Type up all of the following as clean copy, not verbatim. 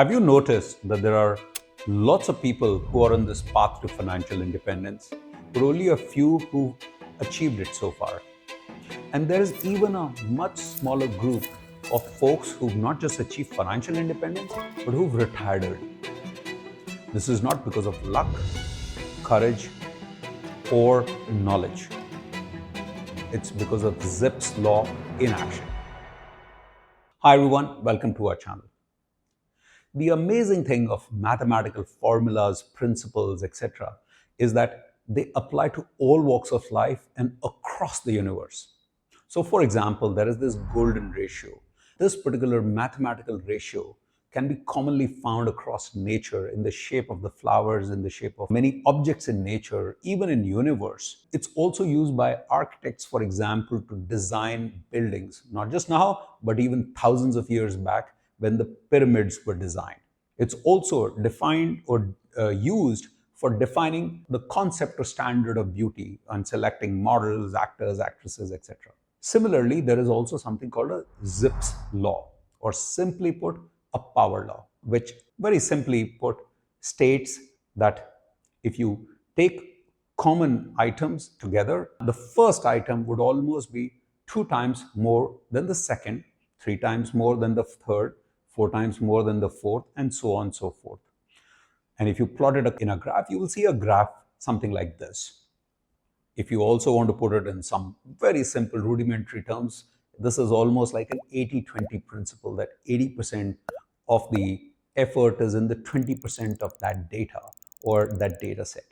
Have you noticed that there are lots of people who are on this path to financial independence, but only a few who achieved it so far? And there is even a much smaller group of folks who've not just achieved financial independence, but who've retired early. This is not because of luck, courage, or knowledge. It's because of Zipf's law in action. Hi everyone, welcome to our channel. The amazing thing of mathematical formulas, principles, etc., is that they apply to all walks of life and across the universe. So, for example, there is this golden ratio. This particular mathematical ratio can be commonly found across nature in the shape of the flowers, in the shape of many objects in nature, even in universe. It's also used by architects, for example, to design buildings, not just now, but even thousands of years back when the pyramids were designed. It's also defined or used for defining the concept or standard of beauty and selecting models, actors, actresses, etc. Similarly, there is also something called a Zipf's law, or simply put, a power law, which very simply put states that if you take common items together, the first item would almost be 2 times more than the second, 3 times more than the third, 4 times more than the fourth, and so on and so forth. And if you plot it in a graph, you will see a graph something like this. If you also want to put it in some very simple rudimentary terms, this is almost like an 80-20 principle, that 80% of the effort is in the 20% of that data or that data set.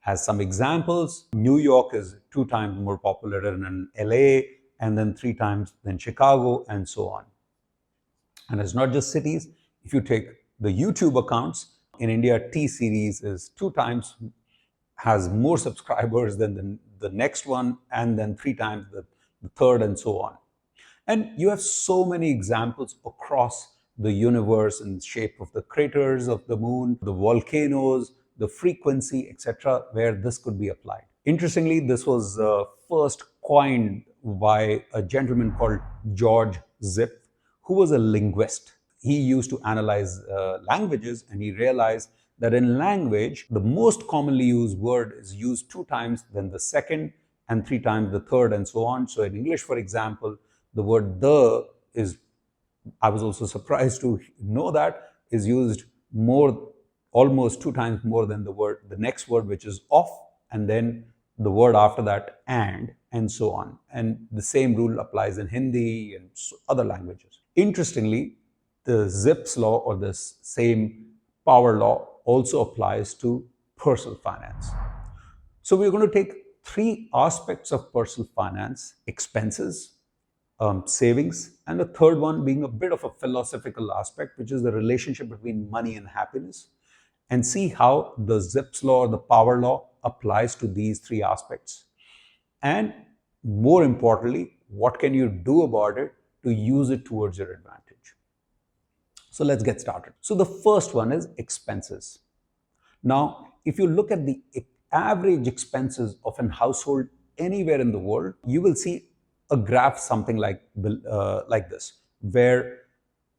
As some examples, New York is 2 times more popular than LA, and then 3 times than Chicago, and so on. And it's not just cities. If you take the YouTube accounts, in India, T-Series is 2 times, has more subscribers than the next one, and then 3 times the third, and so on. And you have so many examples across the universe in the shape of the craters of the moon, the volcanoes, the frequency, etc., where this could be applied. Interestingly, this was first coined by a gentleman called George Zipf, who was a linguist. He used to analyze languages, and he realized that in language, the most commonly used word is used 2 times than the second, and 3 times the third, and so on. So in English, for example, the word the is, I was also surprised to know that, is used more, almost 2 times more than the next word, which is of, and then the word after that, and so on. And the same rule applies in Hindi and other languages. Interestingly, the Zipf's law, or this same power law, also applies to personal finance. So we're going to take 3 aspects of personal finance: expenses, savings, and the third one being a bit of a philosophical aspect, which is the relationship between money and happiness, and see how the Zipf's law or the power law applies to these 3 aspects. And more importantly, what can you do about it to use it towards your advantage? So let's get started. So the first one is expenses. Now, if you look at the average expenses of a household anywhere in the world, you will see a graph something like this, where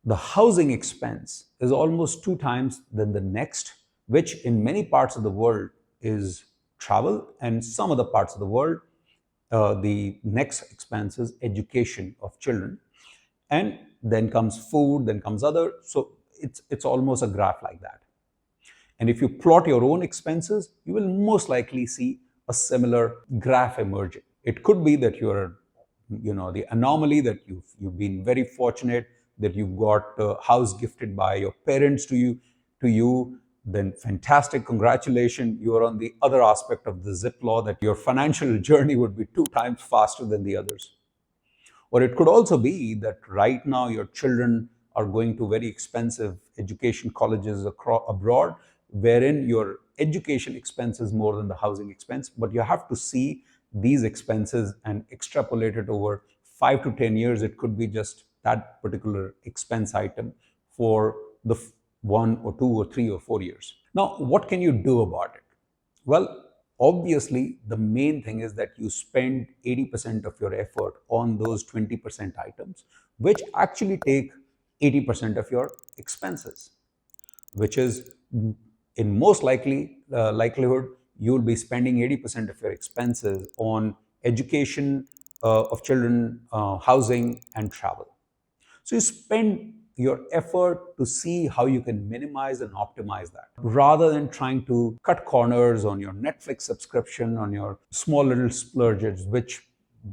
the housing expense is almost 2 times than the next, which in many parts of the world is travel, and some other parts of the world, the next expense is education of children, and then comes food, then comes other. So it's almost a graph like that. And if you plot your own expenses, you will most likely see a similar graph emerging. It could be that you're, the anomaly, that you've been very fortunate that you've got a house gifted by your parents to you, then fantastic, congratulations, you are on the other aspect of the Zipf law, that your financial journey would be 2 times faster than the others. Or it could also be that right now your children are going to very expensive education colleges abroad, wherein your education expense is more than the housing expense, but you have to see these expenses and extrapolate it over 5 to 10 years. It could be just that particular expense item for the 1 or 2 or 3 or 4 years. Now, what can you do about it? Well, obviously, the main thing is that you spend 80% of your effort on those 20% items, which actually take 80% of your expenses. which is in most likelihood, you will be spending 80% of your expenses on education of children, housing, and travel. So you spend your effort to see how you can minimize and optimize that rather than trying to cut corners on your Netflix subscription, on your small little splurges, which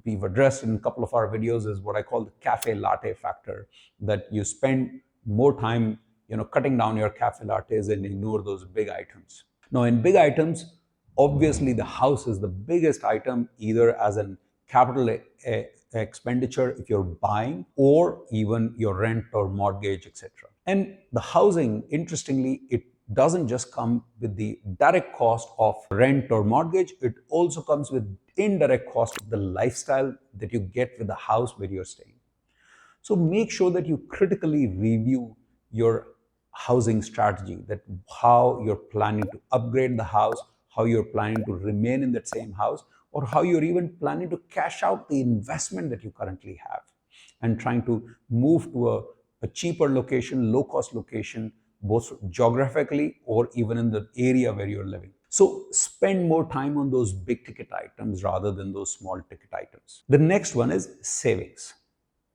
we've addressed in a couple of our videos, is what I call the cafe latte factor, that you spend more time cutting down your cafe lattes and ignore those big items. Now, in big items, obviously the house is the biggest item, either as an capital expenditure if you're buying, or even your rent or mortgage, etc. And the housing, interestingly, it doesn't just come with the direct cost of rent or mortgage, it also comes with indirect cost of the lifestyle that you get with the house where you're staying. So make sure that you critically review your housing strategy, that how you're planning to upgrade the house, how you're planning to remain in that same house, or how you're even planning to cash out the investment that you currently have and trying to move to a cheaper location, low cost location, both geographically or even in the area where you're living. So spend more time on those big ticket items rather than those small ticket items. The next one is savings.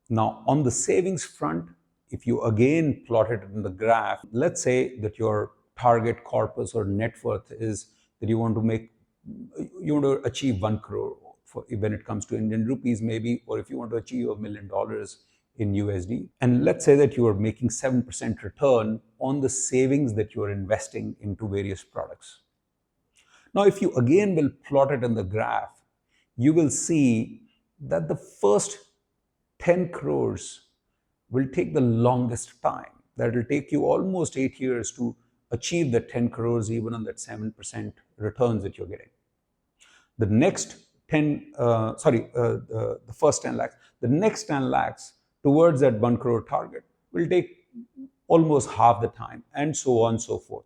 Now, on the savings front, if you again plot it in the graph, let's say that your target corpus or net worth is that you want to achieve 1 crore when it comes to Indian rupees, maybe, or if you want to achieve $1 million in USD. And let's say that you are making 7% return on the savings that you are investing into various products. Now, if you again will plot it in the graph, you will see that the first 10 crores will take the longest time. That will take you almost 8 years to achieve the 10 crores, even on that 7% returns that you're getting. The next the first 10 lakhs, the next 10 lakhs towards that 1 crore target will take almost half the time, and so on and so forth.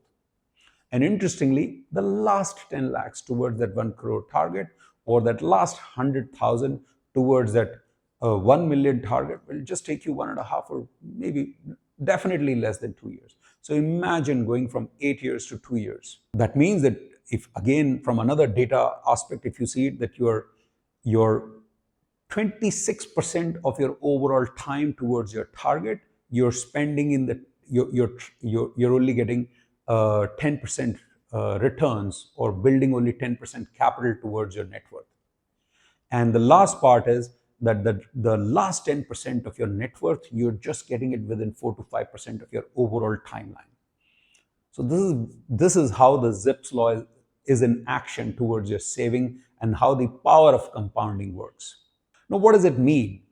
And interestingly, the last 10 lakhs towards that 1 crore target, or that last 100,000 towards that 1 million target, will just take you 1.5 or maybe definitely less than 2 years. So imagine going from 8 years to 2 years. That means that if, again, from another data aspect, if you see it, that your 26% of your overall time towards your target, you're spending in the, you're only getting 10% returns, or building only 10% capital towards your net worth. And the last part is that the last 10% of your net worth, you're just getting it within 4 to 5% of your overall timeline. So this is how the Zipf's law is in action towards your saving, and how the power of compounding works. Now, what does it mean?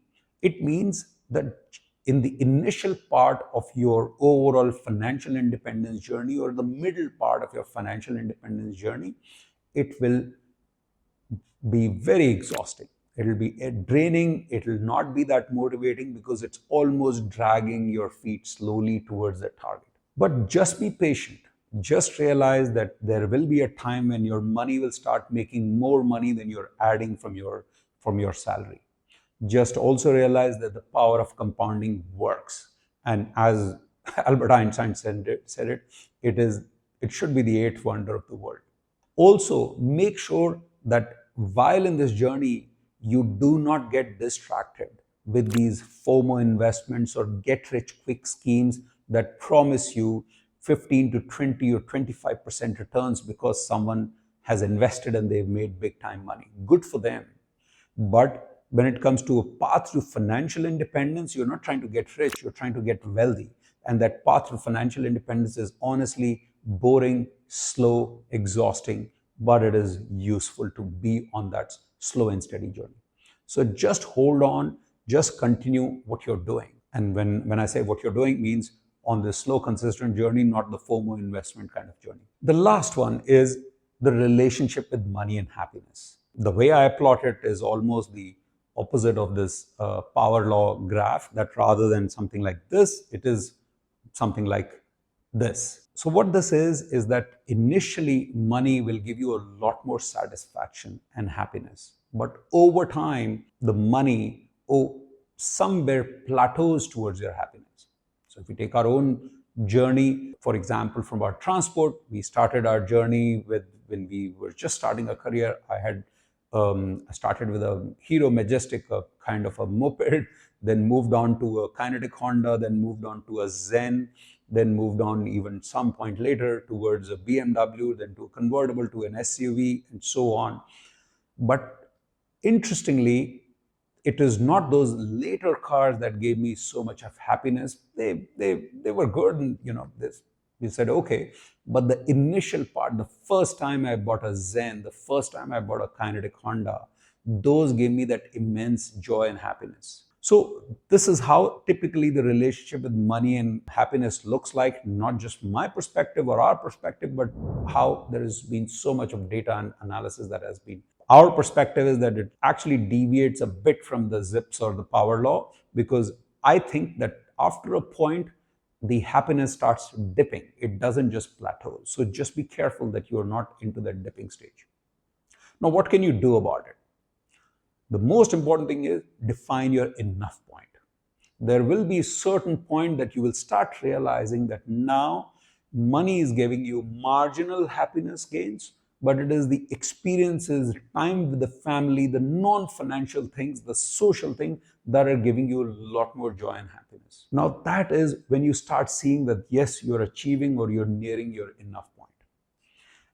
It means that in the initial part of your overall financial independence journey, or the middle part of your financial independence journey, it will be very exhausting. It will be draining. It will not be that motivating, because it's almost dragging your feet slowly towards that target. But just be patient. Just realize that there will be a time when your money will start making more money than you're adding from your salary. Just also realize that the power of compounding works. And as Albert Einstein said it should be the eighth wonder of the world. Also, make sure that while in this journey, you do not get distracted with these FOMO investments or get rich quick schemes that promise you 15 to 20 or 25% returns because someone has invested and they've made big time money. Good for them. But when it comes to a path to financial independence, you're not trying to get rich, you're trying to get wealthy. And that path to financial independence is honestly boring, slow, exhausting, but it is useful to be on that slow and steady journey. So just hold on, just continue what you're doing. And when I say what you're doing, means on the slow, consistent journey, not the FOMO investment kind of journey. The last one is the relationship with money and happiness. The way I plot it is almost the opposite of this power law graph, that rather than something like this, it is something like this. So what this is that initially money will give you a lot more satisfaction and happiness. But over time, the money somewhere plateaus towards your happiness. So if we take our own journey. For example, from our transport, we started our journey with when we were just starting a career. I started with a Hero Majestic, a kind of a moped, then moved on to a kinetic Honda, then moved on to a Zen, then moved on even some point later towards a BMW, then to a convertible, to an SUV, and so on. But interestingly, it is not those later cars that gave me so much of happiness. They were good, and we said okay. But the initial part, the first time I bought a Zen, the first time I bought a kinetic Honda, those gave me that immense joy and happiness. So this is how typically the relationship with money and happiness looks like, not just my perspective or our perspective, but how there has been so much of data and analysis that has been. Our perspective is that it actually deviates a bit from the Zipf's or the power law, because I think that after a point, the happiness starts dipping. It doesn't just plateau. So just be careful that you're not into that dipping stage. Now, what can you do about it? The most important thing is define your enough point. There will be a certain point that you will start realizing that now money is giving you marginal happiness gains, but it is the experiences, time with the family, the non-financial things, the social things that are giving you a lot more joy and happiness. Now that is when you start seeing that yes, you're achieving or you're nearing your enough point.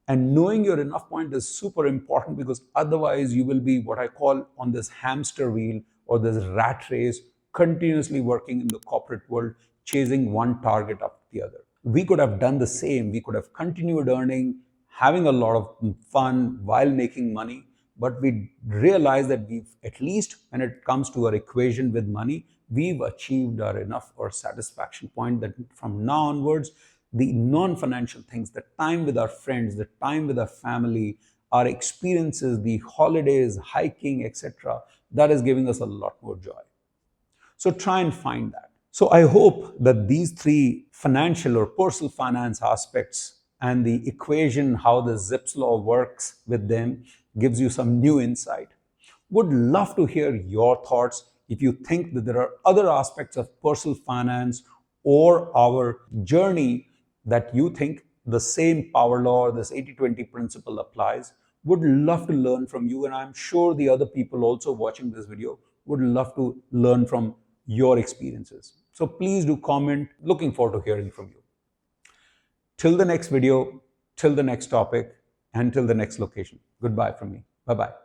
And knowing your enough point is super important, because otherwise you will be what I call on this hamster wheel or this rat race, continuously working in the corporate world, chasing one target after the other. We could have done the same. We could have continued earning, having a lot of fun while making money, but we realized that we've, at least when it comes to our equation with money, we've achieved our enough or satisfaction point, that from now onwards, the non-financial things, the time with our friends, the time with our family, our experiences, the holidays, hiking, etc., that is giving us a lot more joy. So try and find that. So I hope that these three financial or personal finance aspects and the equation, how the Zipf's law works with them, gives you some new insight. Would love to hear your thoughts. If you think that there are other aspects of personal finance or our journey that you think the same power law or this 80-20 principle applies, would love to learn from you. And I'm sure the other people also watching this video would love to learn from your experiences. So please do comment. Looking forward to hearing from you. Till the next video, till the next topic, and till the next location. Goodbye from me. Bye-bye.